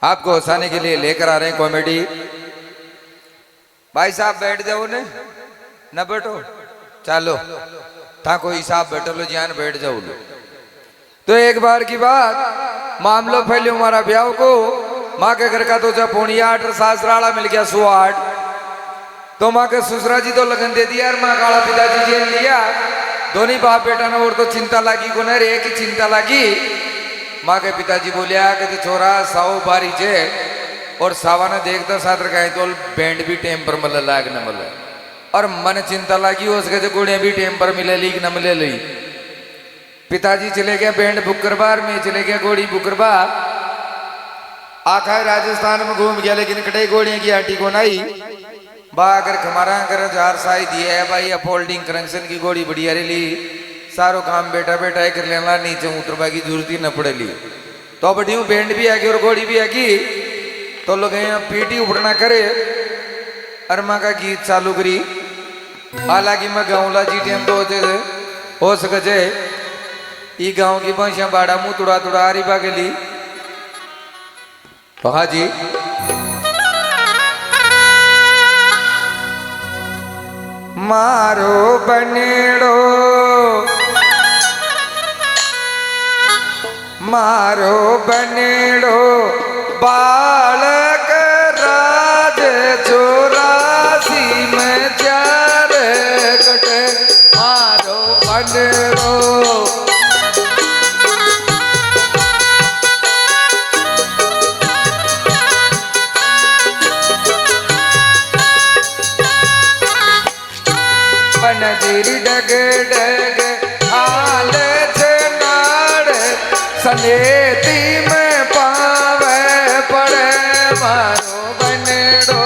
आपको हंसाने के लिए लेकर आ रहे हैं कॉमेडी। भाई साहब बैठ जाओ ने न बैठो, चलो था कोई साहब बैठो लो, जान बैठ जाओ लो। तो एक बार की बात, मामलो फैले हमारा ब्याह को, माँ के घर का तो जब पौनी 8 और सासराड़ा मिल गया 108। तो माँ के ससुरा जी तो लगन दे दिया और माँ काला पिताजी जेल लिया। दोनों बाप बेटा ने और तो चिंता लगी को न रे की चिंता लगी। माँ के पिताजी बोलिया कि छोरा साओ बारी जे और सावा ने देखता सातर कहीं तो बैंड भी टेम पर मल लाग न मल, और मन चिंता लगी उसके जो गोड़ियां भी टेम पर मिले ली न मिले ली। पिताजी चले गया बैंड बुक करबार, में चले गया गोड़ी बुक करबा। आखा राजस्थान में घूम गया लेकिन कटे गोड़ियां की आटी को नहीं बा। अगर हमारा कर 4 साई दिया है भाई, फोल्डिंग कनेक्शन की गोड़ी बढ़िया ली, सारो काम बेटा बेटा कर लेना, नीचे उतरवा की जरूरत ही न पड़े ली। तो अब ड्यू बैंड भी आगी और गोड़ी भी आगी। तो लोग पीटी उबड़ना करे अरमा का गीत चालू करी। हालांकि मैं गाँवला जी टेम तो हो सके ई गाँव की बंशियां बाड़ा मुंह तुड़ा तुड़ा आ रही बागली। तो हाँ जी, मारो बनेड़ो मारो बनेड़ो बालक राज 84 में 4 कटे, मारो बनेड़ो बनजीर डग डग हाल नाड़ सनेती में पावे पड़े, मारो बनेड़ो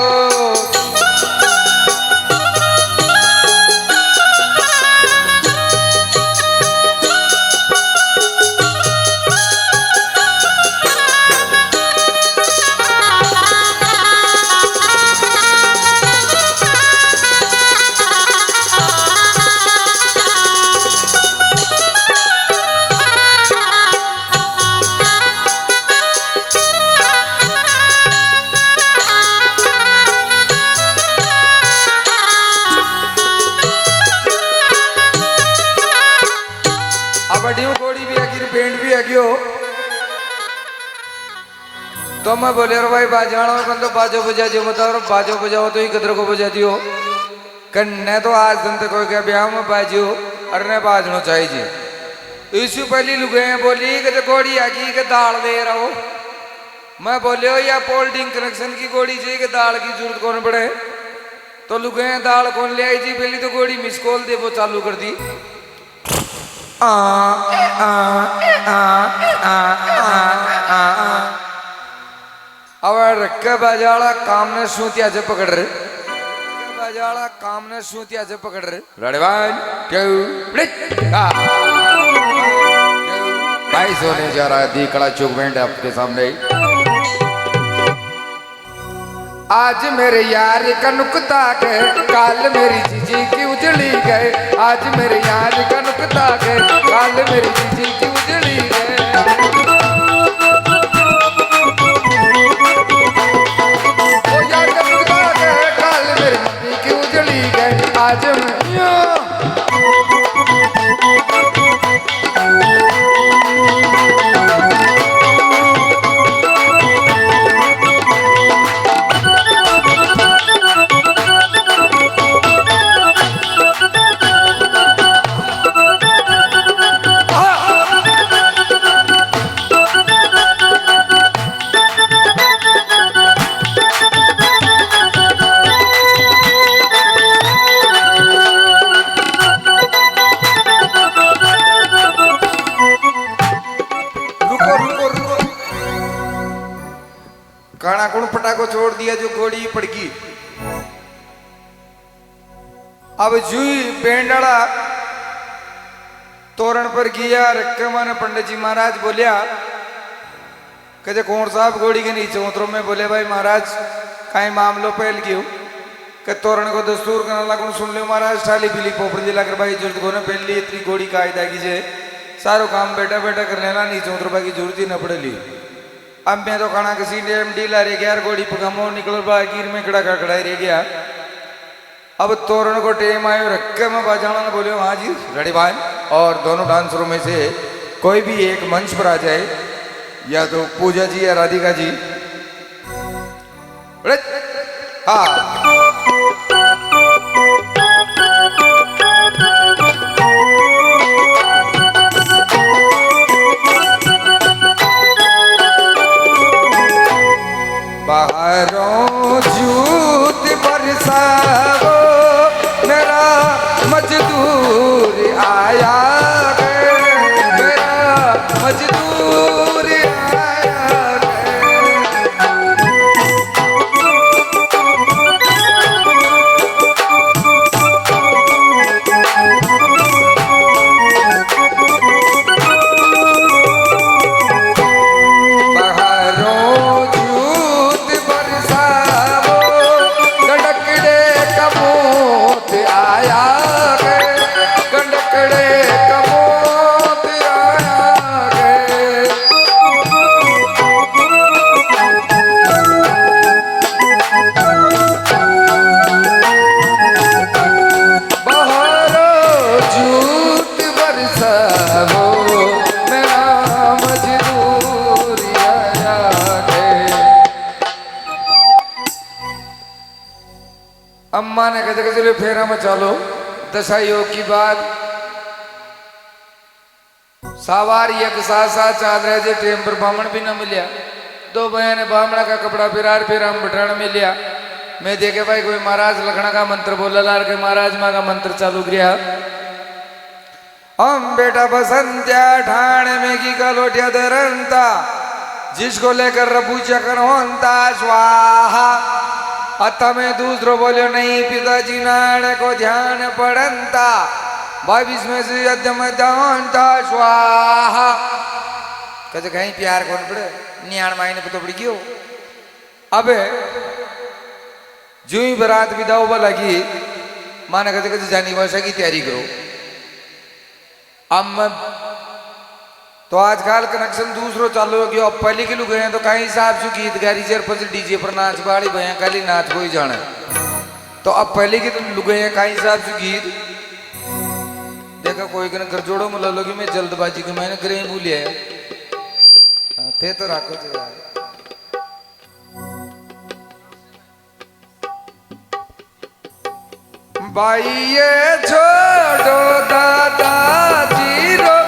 गोड़ी भी आगी बैंड भी आगी हो। तो मैं बोले रो भाई बाजाना तो बाजो बजा दियो, बताओ बाजो बजाओ तो ही कदर को बजा दियो कन्ने। तो आज दिन तक हो गया ब्याह में बाजियो और न बाजनो चाहिए। इससे पहले लुगे बोली कि गोड़ी आगी के दाल दे रहो। मैं बोले हो या फोल्डिंग कनेक्शन की गोड़ी चाहिए कि दाल की जरूरत कौन पड़े। तो लुगे दाल कौन ले आई जी, पहली तो गोड़ी मिस कॉल दे वो चालू कर दी। अब रक्के बाजाड़ा काम ने सूतिया से पकड़ रहे, बाजाड़ा काम ने सूतिया से पकड़ रहे। रेडी 1 2 भाई सोने जा रहा है दी कड़ा चौक बैंड आपके सामने। आज मेरे यार का नुकता के काल मेरी जीजी की उजड़ी गए, आज मेरे यार का नुकता के काल मेरी जीजी की उजड़ी गए। ओ यार का नुकता के काल मेरी मम्मी की उजड़ी गए, आज मैं काना कुण पटाखो छोड़ दिया जो गोड़ी पड़गी। अब जुई पेंडाड़ा तोरण पर गया रक्कमा ने पंडित जी महाराज बोलिया कहते कौन साहब गोड़ी के नीचे उतरो। में बोले भाई महाराज कहीं मामलो पहल क्यों के तोरण को दस्तूर करना लगन सुन लियो महाराज। थाली पीली पोपड़ जी लग भाई जरूरत को ना पहली इतनी गोड़ी का आयदा कीजिए, सारो काम बेटा बेटा कर लेना, नीचे उतरवा की जरूरत ही न पड़े ली। अब मैं तो खाना किसी टाइम डीला रह गया गोड़ी पकामो निकल बागीर में कड़ा खड़ा रह गया। अब तोरण को टेम आयो रखे में बजाना बोले हाँ जी रेडी भाई। और दोनों डांसरों में से कोई भी एक मंच पर आ जाए, या तो पूजा जी या राधिका जी। हाँ बाहरों जूत बरसाओ मेरा मजदूर आया है, मेरा मजदूर आया है। अम्मा ने कहते चलो फेरा में चलो। दशा योग की बात सावार एक साथ साथ चाल रहे थे, टेम पर बामण भी न मिलिया। दो बहन ने बामणा का कपड़ा फिरार फिर हम बटाण में लिया। मैं देखे भाई कोई महाराज लखना का मंत्र बोला लार के महाराज माँ का मंत्र चालू किया। हम बेटा बसंत्या ठाण में की कलोटिया दरंता, जिसको लेकर रबू चकर होता स्वाहा। अतः में दूसरो बोलो नहीं पिताजी नाण को ध्यान पड़ंता, 22 में से यद्यम दानता स्वाहा। कहते कहीं प्यार कौन पड़े नियाण माई ने पता पड़ गयो। अबे जो ही बारात विदा होने लगी, माँ ने कहते कहते जानी भाषा की तैयारी करो। अब तो आजकल कनेक्शन दूसरो चालू हो गया। अब पहले के लोग गए तो कहीं हिसाब से गीत गारी चेर पर डीजे पर नाच बाड़ी भैया खाली नाच को ही जाने। तो अब पहले के तो लोग गए कहीं हिसाब से गीत देखा कोई कर जोड़ो मुला लोगी मैं जल्दबाजी के मैंने करे भूलिया थे तो राखो थे यार। भाई ये छोड़ो दादा जीरो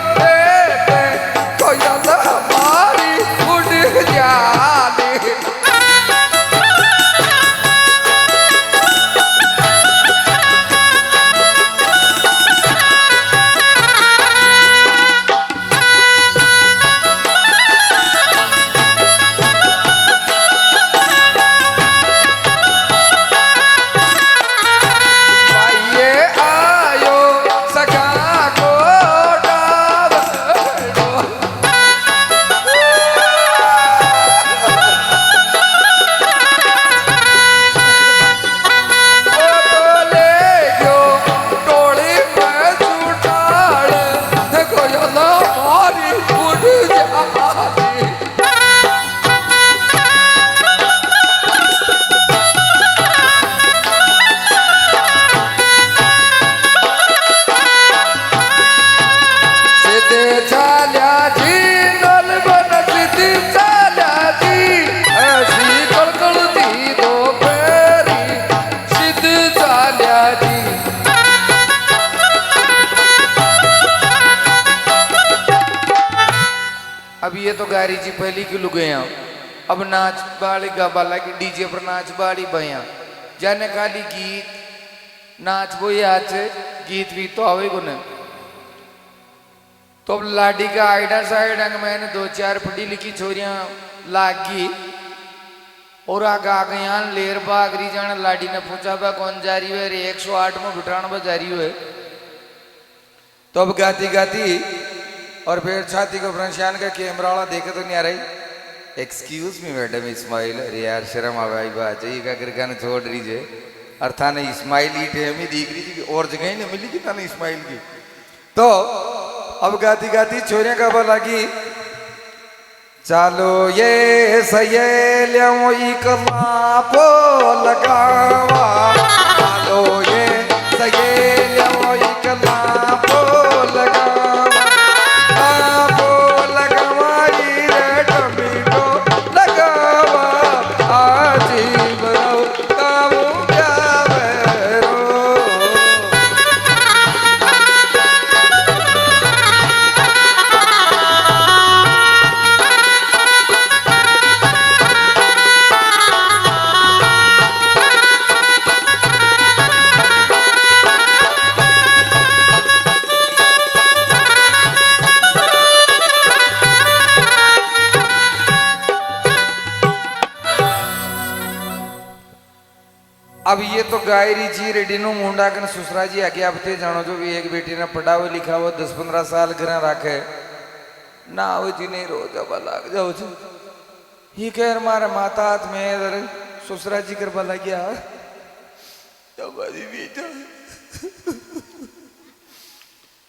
अब ये तो गारी जी पहली की लुगे हैं। अब नाच बाड़ी गाबाला की डीजे पर नाच बाड़ी भैया जाने खाली गीत नाच वो याद से गीत भी तो आवे को नहीं। तो अब लाडी का आइडा साइड मैंने 2-4 पढ़ी लिखी छोरियां लागी और आगा गया लेर बागरी जाने। लाडी ने पूछा बा कौन जा रही है? 108 में बिठान बा जा रही है। तो अब गाती गाती और फिर छाती को प्रशान का कैमरा वाला देखे तो नहीं आ रही। एक्सक्यूज मी मैडम इस्माइल, अरे यार शर्म आ गई बात है का करके न छोड़ रही और था ना इस्माइल ही टेमी दिख रही थी और जगह ही नहीं मिली थी ना इस्माइल की। तो अब गाती गाती छोरियां का लगी चालो ये सहेलियों इकला पो लगावा, चालो ये सहेलियों इकला पो लगावा, पो लगावा रे टमीटो लगावा, आज बरो कामू प्यारो। अब ये तो गायरी जी रेडी नो मुंडा कन सुसरा जी आगे अब ते जानो जो भी एक बेटी ने पढ़ा हुआ लिखा हुआ 10-15 साल घर रखे ना हो जी नहीं रोज अब लाग जाओ जी ही कह मारा माता हाथ में इधर सुसरा जी कर बला गया तो बाजी बेटा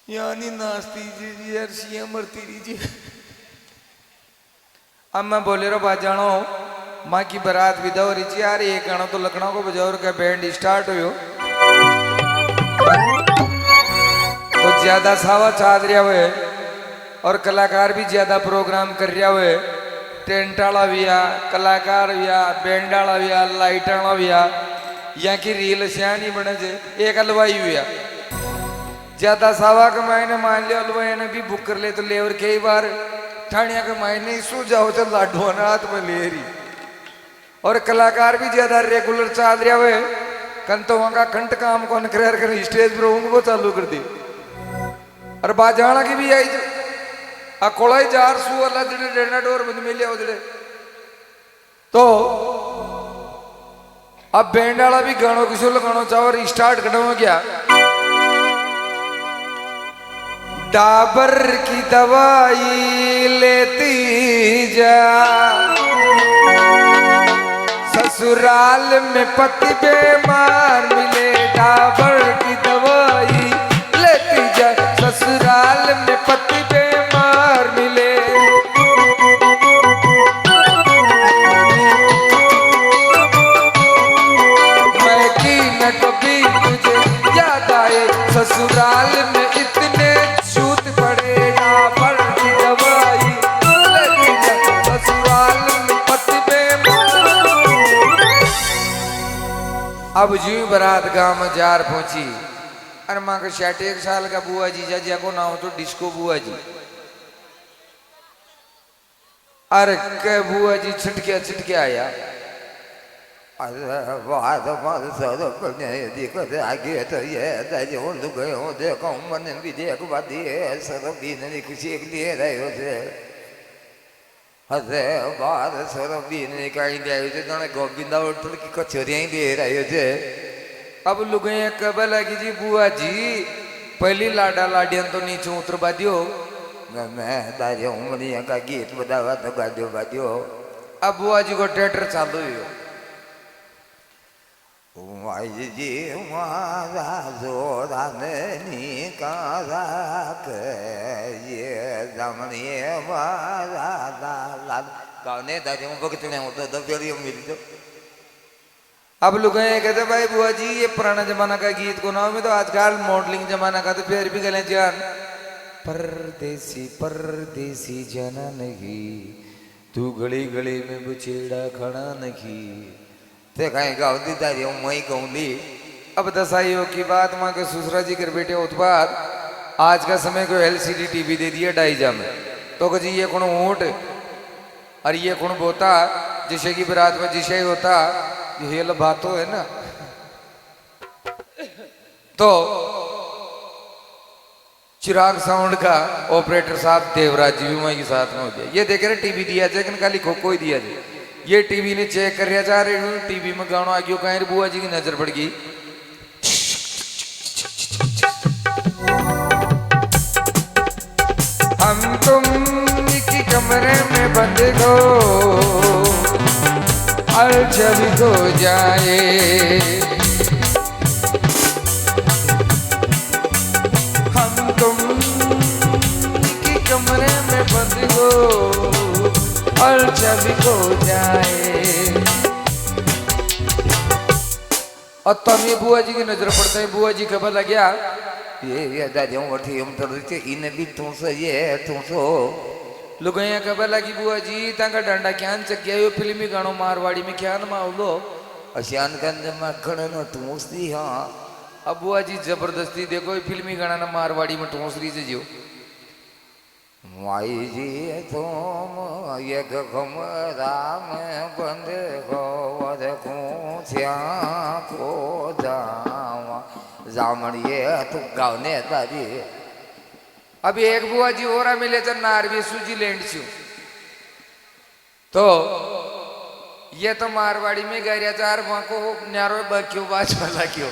यानी नास्ती जी यार सीएम मरती जी। अब मैं बोले रो बात जानो माँ की बारात विदा हो रही थी यार, ये गाना तो लखनऊ को बजाओ का बैंड स्टार्ट हो तो ज्यादा सावा चाद रहा हुए और कलाकार भी ज्यादा प्रोग्राम कर रहा हुए, टेंट वाला भी आ, कलाकार भी आ, बैंड वाला भी आ, लाइट वाला भी आ, यहाँ की रील सिया नहीं बने जे एक हलवाई हुई आ ज्यादा सावा का मायने मान लिया हलवाई ने भी बुक कर ले तो लेवर कई बार ठाणिया का मायने सो जाओ तो लाडू हाथ में ले रही और कलाकार भी ज्यादा रेगुलर चाल रहा हुए कन तो वहां का कंट काम कौन कर स्टेज पर वो चालू कर दी और बाजाना की भी आई अकोला ही जार सू वाला जड़े डेना डोर बंद मिले हो जड़े तो अब बैंड वाला भी गानों किसी लगाना चाहो और स्टार्ट करना क्या डाबर की दवाई लेती जा ससुराल में पति बीमार मिले, डाबर की दवाई लेती जा ससुराल में पति बीमार मिले। मैं की न कभी तुझे याद आए ससुराल में इतने छूट पड़े, डाबर की दवाई लेती जा ससुराल में पति बीमार। अब जी बारात गांव में जार पहुंची अरे माँ का 61 साल का बुआ जी जा को नाम तो डिस्को बुआ जी अरे के बुआ जी छिटके आया अरे बात मत सरो देखो आगे तो ये दादी हो गए देखो मन भी देख बादी सरो भी नहीं कुछ एक लिए रहे हो से अरे बात सरो भी नहीं कहीं ले आए थे गोविंदा होटल की कचौरियां ही दे रहे थे। अब लुगे कबल की जी बुआ जी पहली लाडा लाडियन तो नीचे उतर बादियो मैं दादी उमरिया का गीत बजावा तो गादियो बादियो। अब बुआ जी को थिएटर चालू हुई माई जी मारा जोरा नहीं कारा के ये जमनी मारा लाल गाने दादी मुझे कितने होते तो फिर ये मिल जो। अब लोग कहते भाई बुआ जी ये पुराना जमाना का गीत को नाम में तो आजकल मॉडलिंग जमाना का तो फिर भी गले जान परदेसी परदेसी जना नहीं तू गली गली में बुछेड़ा खड़ा नहीं ते कहीं गाँव दी तारी वही कहूँ दी। अब दसाइयों की बात माँ के ससुरा जी कर बेटे उत्पाद आज का समय को LCD टीवी दे दिया डाइजा में तो जी ये कौन ऊँट और ये कौन बोता जिसे की बारात में जिसे होता ये बात है ना तो चिराग साउंड का ऑपरेटर साहब देवराज जी भी वहीं के साथ में हो गया। ये देख रहे टीवी दिया जाए लेकिन खाली खो ही दिया जाए। ये टीवी ने चेक कर जा रहे टीवी में गाना आ गया कहीं बुआ जी की नजर पड़ गई। हम तुम की कमरे में बंद हो और जब हो जाए हम तुम की कमरे में बंद हो और छवि खो जाए। और तब ये बुआ जी की नजर पड़ता है, बुआ जी खबर लग गया ये दादी उठी हम तो इन भी तू सो ये तू सो लुगाया खबर लगी बुआ जी ताका डंडा क्यान चक्या यो फिल्मी गाणो मारवाड़ी में क्यान मावलो अशान कंद मखण न टूसदी। हाँ अब बुआ जी जबरदस्ती देखो फिल्मी गाना ना मारवाड़ी में टूसरी से जो माई जी तुम ये गम राम बंद गोवर खूंच्या को जावा जामड़िए तू गावने दादी। अब एक बुआ जी और मिले तो नारवी स्विट्जरलैंड से तो ये तो मारवाड़ी में गैरिया चार वहां को न्यारो बक्यो बाज वाला क्यों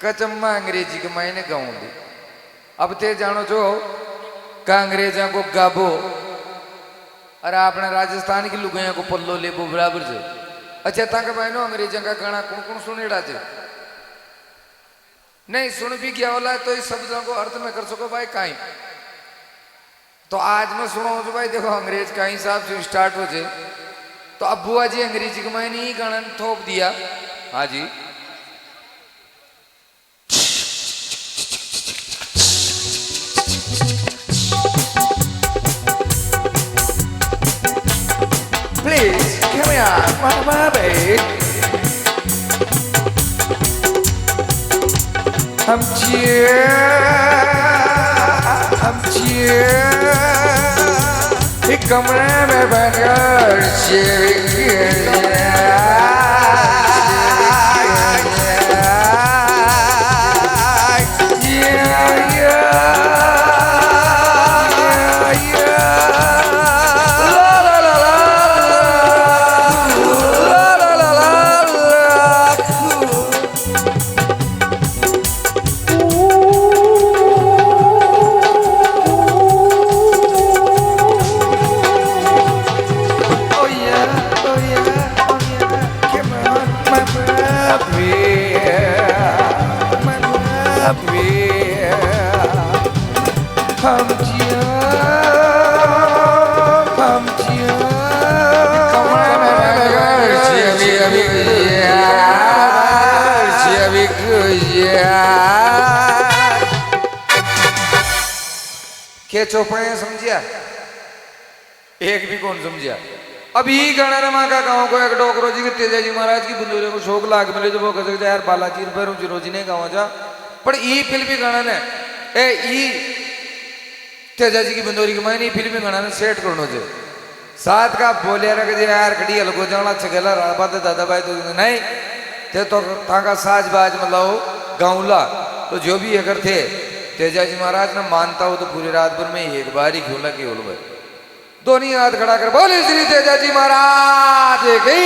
कचम्मा अंग्रेजी के मायने गाऊंगी। अब ते जानो जो का अंग्रेजा को गाबो और आपने राजस्थान की लुगाइया को पल्लो लेबो बराबर से। अच्छा ताके बहनों अंग्रेजा का गाना कौन कौन सुनेड़ा थे नहीं सुन भी क्या होला तो इस शब्दों को अर्थ में कर सको भाई कहीं तो आज मैं सुनो जो भाई देखो अंग्रेज का हिसाब से स्टार्ट हो जाए तो अब बुआ जी अंग्रेजी के मैंने ही गाना थोप दिया। हाँ जी please come here mama baby हम एक कमरे में बैठकर के चौपड़े समझिया एक भी कौन समझिया। अभी गाना रमा का गाँव को एक डोकरो जी के तेजा जी महाराज की बंदूरे को शौक लाग मिले जो वो कह सकते यार बालाजी रुपये जी रोजी नहीं गाँव जा पर ई फिल्मी गाना ने ए ई तेजा जी की बंदूरी के मैंने फिल्मी गाना ने सेट करनो जो साथ का बोलिया रख दिया यार कड़ी अलगो जाना छगेला राबाद दादा भाई तो नहीं ते तो ताका साज बाज मतलब गाँवला तो जो भी अगर थे तेजा जी महाराज ने मानता हो तो पूरी रात भर में एक बार ही क्यों लगे बोलो भाई दोनों हाथ खड़ा कर बोले श्री तेजा जी महाराज की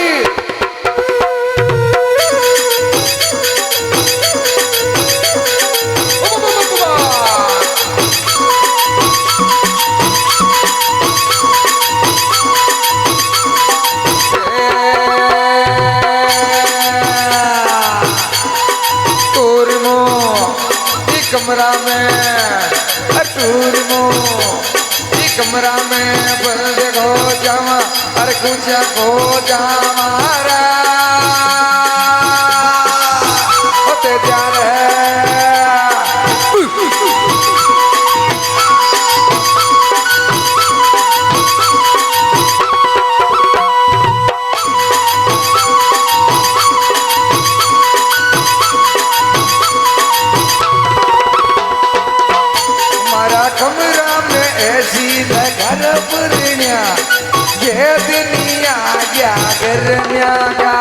कमरा में अटूर मो कमरा में बंद हो जावा अरे कुछ हो जावा होते जा रहे घर पुरण्या ये दुनिया क्या करन्या का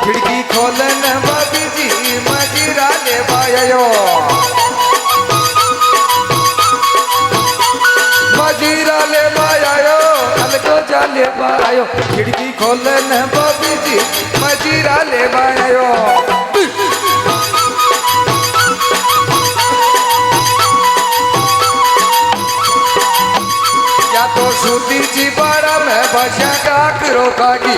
खिड़की खोलन बाबी जी मजीरा ले पायो मजीरा ले पायो अलगो जाले पायो खिड़की खोलन बाबी जी मजीरा ले पायो या तो सूती ची बड़ा में बसा काकरो खागी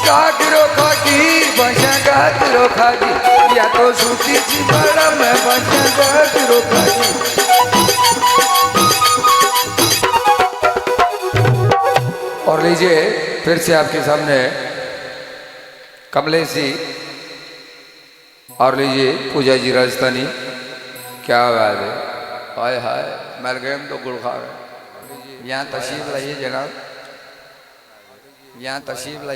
काकरो खागी बसा काकरो खागी या तो सूती ची बड़ा में बसा काकरो खागी। और लीजिए फिर से आपके सामने कमलेश जी और लीजिए पूजा जी राजस्थानी। क्या बात है, हाय हाय मर गए हम तो गुड़ खा गए। यहाँ तशरीफ लाइए जनाब, यहाँ तशरीफ लाइए।